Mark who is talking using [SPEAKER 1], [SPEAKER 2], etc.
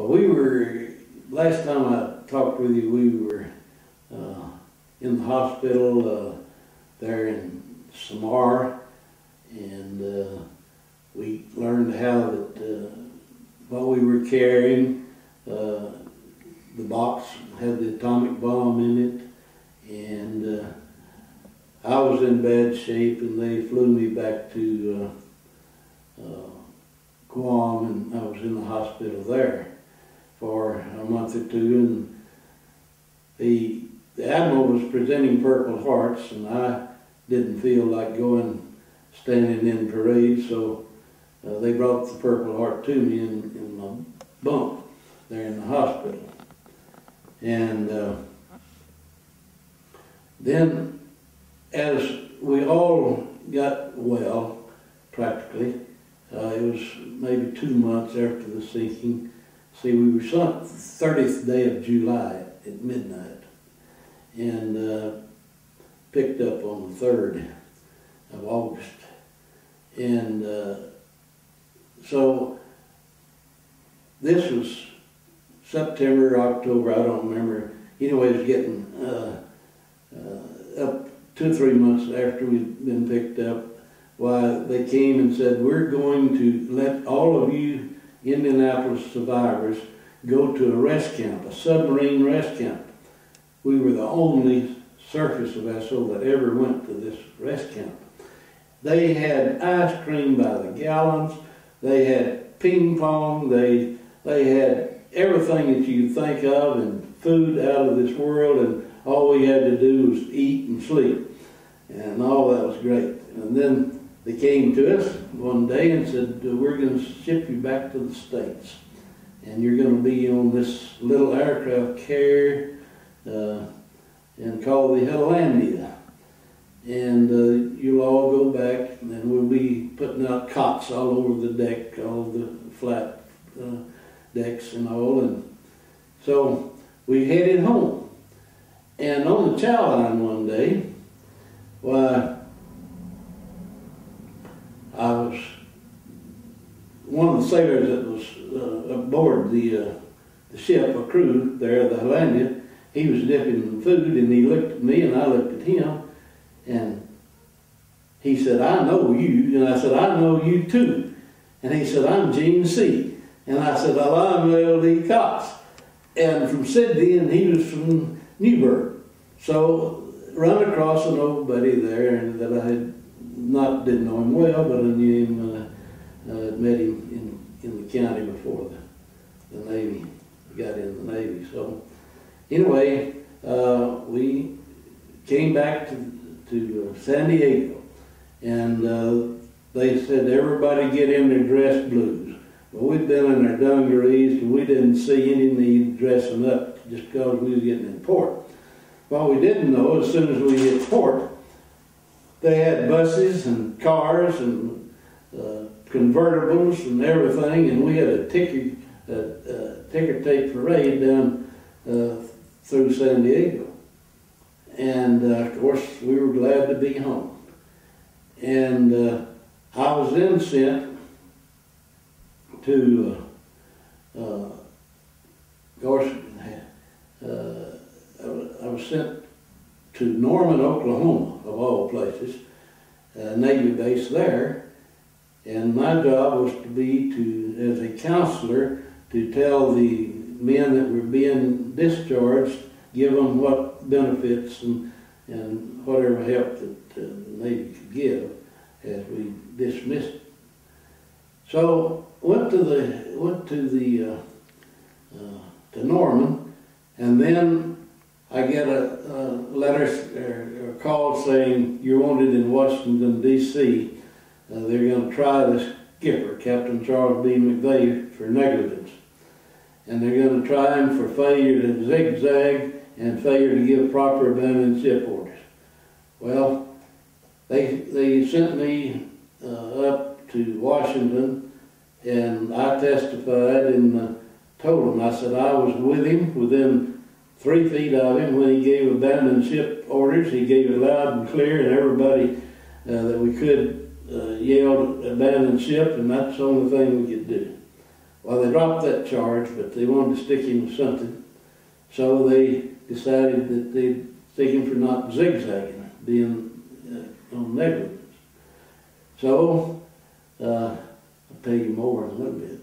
[SPEAKER 1] Last time I talked with you, we were in the hospital there in Samar, and we learned how that what we were carrying, the box had the atomic bomb in it, and I was in bad shape, and they flew me back to Guam, and I was in the hospital there for a month or two, and the Admiral was presenting Purple Hearts, and I didn't feel like standing in parade, so they brought the Purple Heart to me in my bunk there in the hospital. And then as we all got well, practically, it was maybe 2 months after the sinking. See, we were sunk the 30th day of July at midnight, and picked up on the 3rd of August. And so this was September, October, I don't remember. Anyway, it was getting up 2 or 3 months after we'd been picked up. Why, they came and said, we're going to let all of you Indianapolis survivors go to a rest camp, a submarine rest camp. We were the only surface vessel that ever went to this rest camp. They had ice cream by the gallons, they had ping pong, they had everything that you could think of, and food out of this world, and all we had to do was eat and sleep. And all that was great. And then they came to us one day and said, we're going to ship you back to the States, and you're going to be on this little aircraft carrier and called the Hollandia. And you'll all go back, and we'll be putting out cots all over the deck, all the flat decks and all. And so we headed home. And on the chow line one day, why, I was one of the sailors that was aboard the ship, a crew there, the Hollandia. He was dipping food, and he looked at me, and I looked at him, and he said, I know you. And I said, I know you too. And he said, I'm Gene C. And I said, well, I'm L.D. Cox. And from Sydney, and he was from Newburgh. So run across an old buddy there, and that I had didn't know him well, but I knew him, met him in the county before the Navy, got in the Navy. So anyway, we came back to San Diego, and they said, everybody get in their dress blues. Well, we'd been in our dungarees, and we didn't see any need dressing up just because we was getting in port. Well, we didn't know, as soon as we hit port, they had buses and cars and convertibles and everything, and we had a ticker tape parade down through San Diego. And of course, we were glad to be home. And I was then sent to, of course, I was sent to Norman, Oklahoma, of all places, a Navy base there, and my job was to be as a counselor, to tell the men that were being discharged, give them what benefits and whatever help that the Navy could give as we dismissed. So went to Norman, and then I get a letter or a call saying you're wanted in Washington, D.C. They're going to try the skipper, Captain Charles B. McVeigh, for negligence. And they're going to try him for failure to zigzag and failure to give proper abandoned ship orders. Well, they sent me up to Washington, and I testified and told them, I said I was with him within 3 feet of him when he gave abandoned ship orders. He gave it loud and clear, and everybody that we could yelled abandoned ship, and that's the only thing we could do. Well, they dropped that charge, but they wanted to stick him with something. So they decided that they'd stick him for not zigzagging, being on negligence. So I'll tell you more in a little bit.